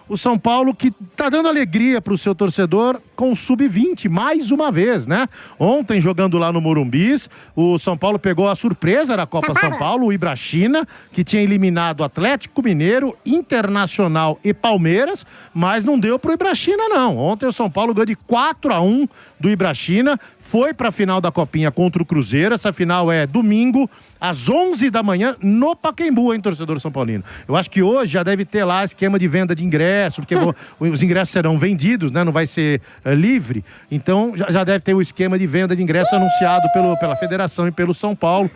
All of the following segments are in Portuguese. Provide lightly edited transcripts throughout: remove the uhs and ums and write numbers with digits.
O São Paulo que tá dando alegria pro seu torcedor com o Sub-20, mais uma vez, né? Ontem, jogando lá no Morumbis, o São Paulo pegou a surpresa da Copa São Paulo, o Ibrachina, que tinha eliminado Atlético Mineiro, Internacional e Palmeiras, mas não deu pro Ibrachina, não. Ontem o São Paulo ganhou de 4-1 do Ibrachina, foi pra final da Copinha contra o Cruzeiro. Essa final é domingo, às 11 da manhã, no Pacaembu, hein, torcedor são paulino. Eu acho que hoje já deve ter lá esquema de venda de ingressos, porque os ingressos serão vendidos, né? Não vai ser livre. Então, já deve ter o esquema de venda de ingressos anunciado pela Federação e pelo São Paulo.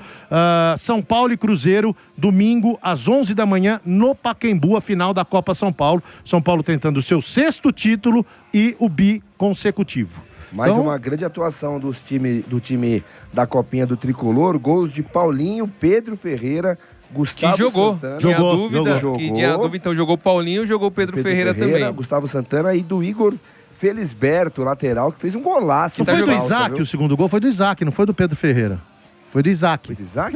São Paulo e Cruzeiro, domingo, às 11 da manhã, no Pacaembu, a final da Copa São Paulo. São Paulo tentando o seu 6º título e o bi consecutivo. Mais uma grande atuação do time da Copinha do Tricolor. Gols de Paulinho, Pedro Ferreira, Gustavo Santana. Tinha dúvida, então jogou Paulinho, jogou Pedro Ferreira também. Gustavo Santana e do Igor Felisberto, lateral, que fez um golaço. Não foi do Isaac, o segundo gol foi do Isaac, não foi do Pedro Ferreira. Foi do Isaac. Foi do Isaac?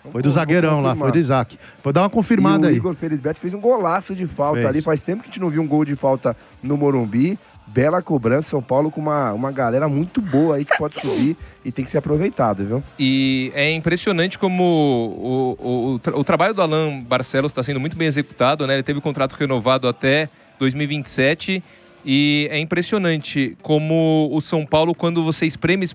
Foi do zagueirão lá, foi do Isaac. Vou dar uma confirmada aí. O Igor Felisberto fez um golaço de falta ali. Faz tempo que a gente não viu um gol de falta no Morumbi. Bela cobrança, São Paulo com uma galera muito boa aí que pode subir e tem que ser aproveitado, viu? E é impressionante como o trabalho do Alan Barcelos está sendo muito bem executado, né? Ele teve o contrato renovado até 2027 e é impressionante como o São Paulo, quando você espreme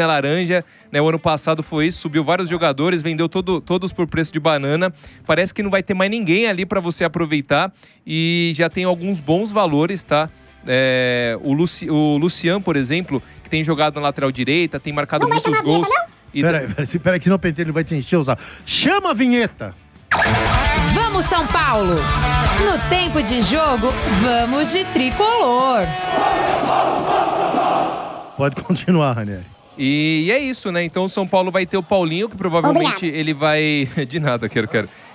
a laranja, né? O ano passado foi isso, subiu vários jogadores, vendeu todos por preço de banana. Parece que não vai ter mais ninguém ali para você aproveitar e já tem alguns bons valores, tá? O Lucian, por exemplo, que tem jogado na lateral direita, tem marcado muitos gols. Peraí, que senão o Penteiro vai te encher os olhos. Chama a vinheta! Vamos, São Paulo! No tempo de jogo, vamos de tricolor! Pode continuar, Ranieri. E é isso, né? Então o São Paulo vai ter o Paulinho, que provavelmente ele vai... De nada, quero.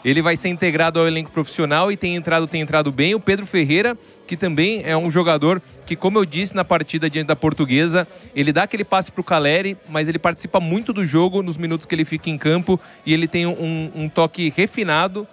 Ele vai ser integrado ao elenco profissional e tem entrado bem. O Pedro Ferreira, que também é um jogador que, como eu disse na partida diante da Portuguesa, ele dá aquele passe pro Caleri, mas ele participa muito do jogo nos minutos que ele fica em campo e ele tem um toque refinado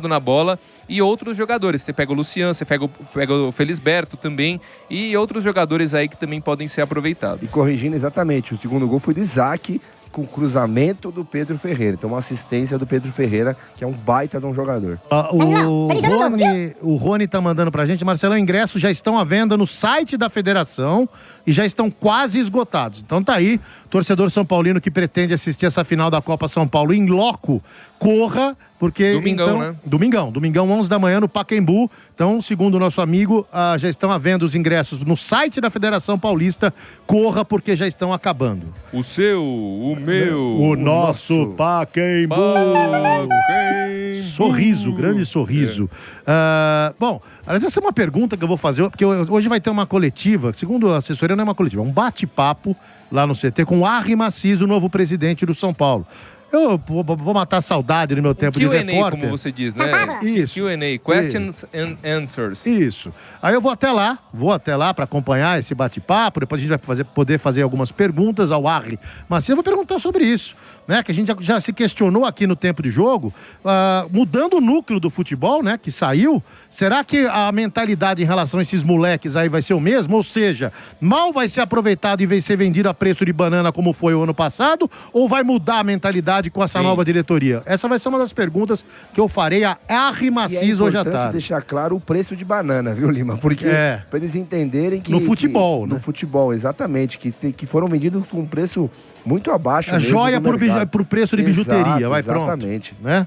na bola. E outros jogadores, você pega o Lucian, você pega o Felisberto também e outros jogadores aí que também podem ser aproveitados. E corrigindo exatamente, o segundo gol foi do Isaac, com cruzamento do Pedro Ferreira. Então, uma assistência do Pedro Ferreira, que é um baita de um jogador. O Rony tá mandando pra gente, Marcelão, ingressos já estão à venda no site da federação e já estão quase esgotados. Então tá aí, torcedor são paulino que pretende assistir essa final da Copa São Paulo em loco, corra, porque... Domingão, né? Domingão, 11 da manhã no Pacaembu. Então, segundo o nosso amigo, já estão à venda os ingressos no site da Federação Paulista. Corra, porque já estão acabando. O seu, o meu... O nosso Pacaembu. Sorriso, grande sorriso. Bom, aliás, essa é uma pergunta que eu vou fazer, porque hoje vai ter uma coletiva, segundo a assessoria não é uma coletiva, é um bate-papo lá no CT com o Arri Macis, o novo presidente do São Paulo. Eu vou matar a saudade no meu tempo de repórter. como você diz, né? Isso. Q&A, questions and answers. Isso. Aí eu vou até lá para acompanhar esse bate-papo, depois a gente vai poder fazer algumas perguntas ao Arri. Mas eu vou perguntar sobre isso, né? Que a gente já se questionou aqui no tempo de jogo, mudando o núcleo do futebol, né? Que saiu, será que a mentalidade em relação a esses moleques aí vai ser o mesmo? Ou seja, mal vai ser aproveitado e vai ser vendido a preço de banana como foi o ano passado? Ou vai mudar a mentalidade com essa nova diretoria? Essa vai ser uma das perguntas que eu farei a Arri Macis hoje à tarde. É importante deixar claro o preço de banana, viu, Lima? Porque para eles entenderem que... No futebol, né? No futebol, exatamente. Que foram vendidos com um preço muito abaixo. A joia por preço de bijuteria. Vai, exatamente. Pronto. Né?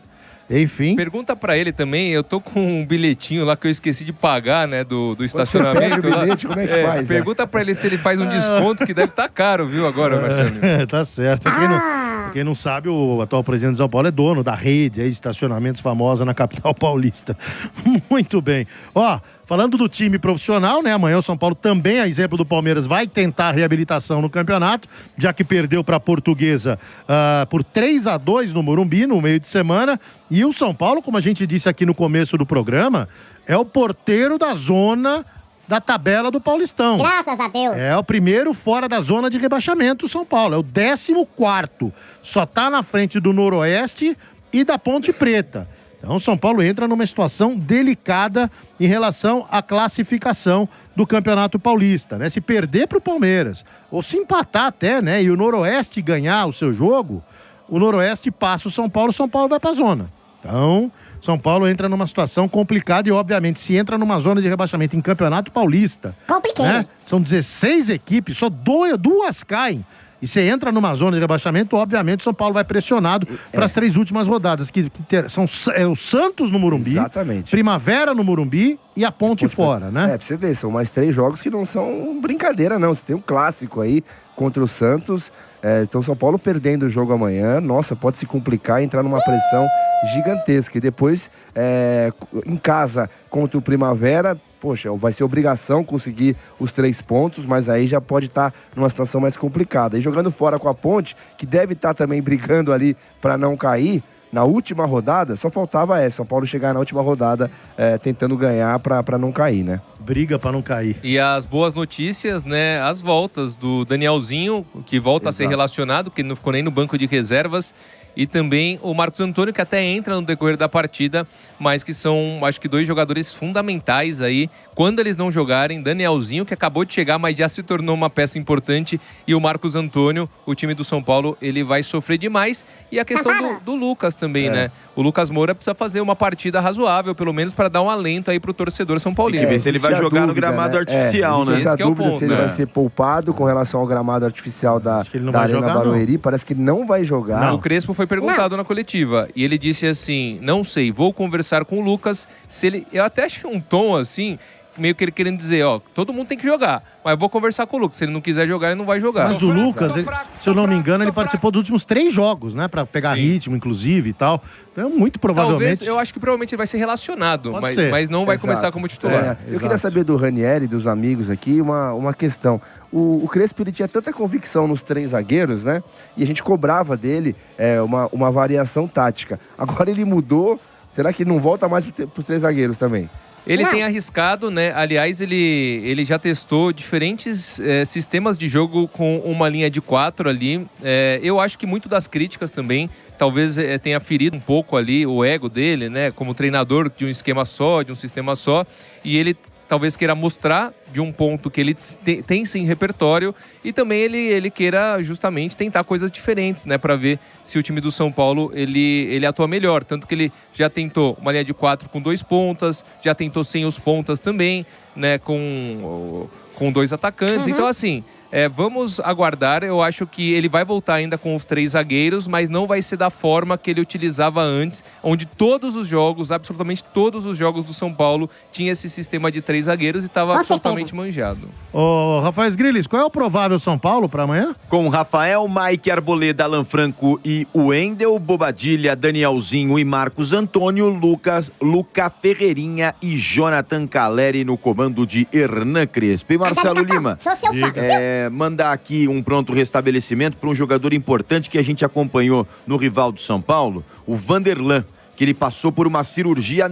Enfim. Pergunta pra ele também, eu tô com um bilhetinho lá que eu esqueci de pagar, né, do estacionamento. Você pega o bilhete, como é que faz? Pergunta pra ele se ele faz um desconto, que deve estar caro, viu, agora, Marcelo? Tá certo. Quem não sabe, o atual presidente de São Paulo é dono da rede aí de estacionamentos famosa na capital paulista. Muito bem. Ó, falando do time profissional, né? Amanhã o São Paulo também, a exemplo do Palmeiras, vai tentar a reabilitação no campeonato, já que perdeu para a Portuguesa por 3-2 no Morumbi, no meio de semana. E o São Paulo, como a gente disse aqui no começo do programa, é o porteiro da zona da tabela do Paulistão. Graças a Deus. É o primeiro fora da zona de rebaixamento, o São Paulo. É o 14º. Só tá na frente do Noroeste e da Ponte Preta. Então o São Paulo entra numa situação delicada em relação à classificação do Campeonato Paulista, né? Se perder para o Palmeiras, ou se empatar até, né? E o Noroeste ganhar o seu jogo, o Noroeste passa o São Paulo vai para a zona. Então, São Paulo entra numa situação complicada e, obviamente, se entra numa zona de rebaixamento em Campeonato Paulista, né? São 16 equipes, só duas caem. E você entra numa zona de rebaixamento, obviamente o São Paulo vai pressionado para as 3 últimas rodadas, que são o Santos no Morumbi, exatamente, Primavera no Morumbi e a Ponte fora, né? Pra você ver, são mais 3 jogos que não são brincadeira, não. Você tem um clássico aí contra o Santos. Então, São Paulo perdendo o jogo amanhã, nossa, pode se complicar e entrar numa pressão gigantesca. E depois, em casa contra o Primavera, poxa, vai ser obrigação conseguir os 3 pontos, mas aí já pode estar numa situação mais complicada. E jogando fora com a Ponte, que deve estar também brigando ali para não cair, na última rodada, só faltava São Paulo chegar na última rodada tentando ganhar para não cair, né? Briga para não cair. E as boas notícias, né? As voltas do Danielzinho, que volta a ser relacionado, que não ficou nem no banco de reservas. E também o Marcos Antônio, que até entra no decorrer da partida, mas que são, acho que, 2 jogadores fundamentais aí. Quando eles não jogarem, Danielzinho, que acabou de chegar, mas já se tornou uma peça importante, e o Marcos Antônio, o time do São Paulo, ele vai sofrer demais. E a questão do Lucas também, né? O Lucas Moura precisa fazer uma partida razoável, pelo menos para dar um alento aí pro torcedor São Paulino. Tem que ver se ele vai jogar no gramado artificial, né? Essa Esse é o dúvida ponto, se ele né? vai ser poupado com relação ao gramado artificial da Arena Barueri. Parece que ele não vai jogar. O Crespo foi perguntado na coletiva e ele disse assim, não sei, vou conversar com o Lucas, se ele... Eu até achei um tom assim, meio que ele querendo dizer, todo mundo tem que jogar, mas eu vou conversar com o Lucas, se ele não quiser jogar, ele não vai jogar. Mas o Lucas, se eu não me engano, ele participou dos últimos 3 jogos, né? Pra pegar ritmo, inclusive, e tal. Então, muito provavelmente... Talvez, eu acho que provavelmente ele vai ser relacionado, mas não vai começar como titular. Eu queria saber do Ranieri, dos amigos aqui, uma questão. O Crespo, ele tinha tanta convicção nos 3 zagueiros, né? E a gente cobrava dele uma variação tática. Agora ele mudou, será que não volta mais pros 3 zagueiros também? Ele tem arriscado, né? Aliás, ele já testou diferentes sistemas de jogo com uma linha de 4 ali. Eu acho que muito das críticas também, talvez tenha ferido um pouco ali o ego dele, né? Como treinador de um esquema só, de um sistema só. E ele talvez queira mostrar de um ponto que ele tem sim repertório e também ele queira justamente tentar coisas diferentes, né, para ver se o time do São Paulo ele atua melhor, tanto que ele já tentou uma linha de 4 com 2 pontas, já tentou sem os pontas também, né, com 2 atacantes. Então assim, vamos aguardar. Eu acho que ele vai voltar ainda com os 3 zagueiros, mas não vai ser da forma que ele utilizava antes, onde todos os jogos, absolutamente todos os jogos do São Paulo, tinha esse sistema de 3 zagueiros e estava totalmente manjado. Ô, Rafael Grilis, qual é o provável São Paulo para amanhã? Com Rafael, Mike, Arboleda, Alan Franco e Wendel, Bobadilha, Danielzinho e Marcos Antônio, Luca Ferreirinha e Jonathan Caleri no comando de Hernan Crespo. E Marcelo Lima, mandar aqui um pronto restabelecimento para um jogador importante que a gente acompanhou no rival do São Paulo, o Vanderlan, que ele passou por uma cirurgia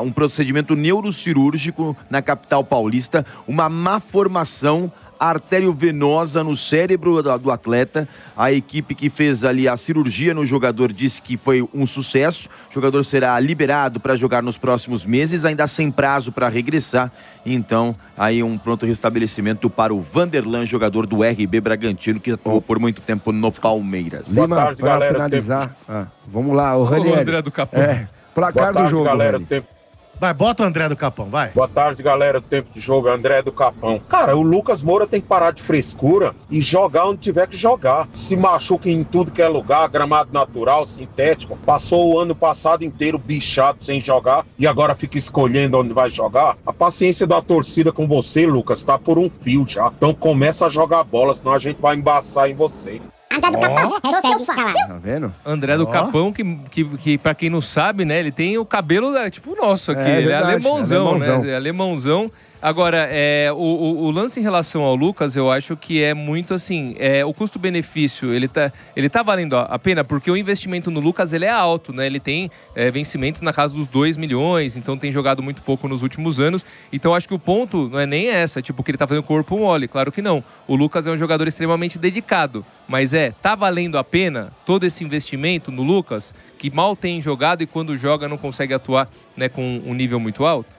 um procedimento neurocirúrgico na capital paulista, uma má formação arteriovenosa no cérebro do atleta. A equipe que fez ali a cirurgia no jogador disse que foi um sucesso. O jogador será liberado para jogar nos próximos meses, ainda sem prazo para regressar. Então, aí um pronto restabelecimento para o Vanderlan, jogador do RB Bragantino, que atuou por muito tempo no Palmeiras. Lima, boa tarde, galera. Finalizar. Vamos lá, o Ranieri. André do Capão. Placar do jogo, galera. Vai, bota o André do Capão, vai. Boa tarde, galera. O tempo de jogo, André do Capão. Cara, o Lucas Moura tem que parar de frescura e jogar onde tiver que jogar. Se machuca em tudo que é lugar, gramado natural, sintético. Passou o ano passado inteiro bichado sem jogar e agora fica escolhendo onde vai jogar. A paciência da torcida com você, Lucas, tá por um fio já. Então começa a jogar bola, senão a gente vai embaçar em você. André do Capão, Tá vendo? André do Capão, que pra quem não sabe, né, ele tem o cabelo tipo nosso aqui. Ele é verdade, alemãozão, alemãozão, né? É alemãozão. Agora, o lance em relação ao Lucas, eu acho que é muito assim, o custo-benefício, ele tá valendo a pena, porque o investimento no Lucas, ele é alto, né? Ele tem vencimentos na casa dos 2 milhões, então tem jogado muito pouco nos últimos anos. Então acho que o ponto não é nem essa, tipo, que ele tá fazendo corpo mole, claro que não. O Lucas é um jogador extremamente dedicado, mas tá valendo a pena todo esse investimento no Lucas, que mal tem jogado e quando joga não consegue atuar, né, com um nível muito alto?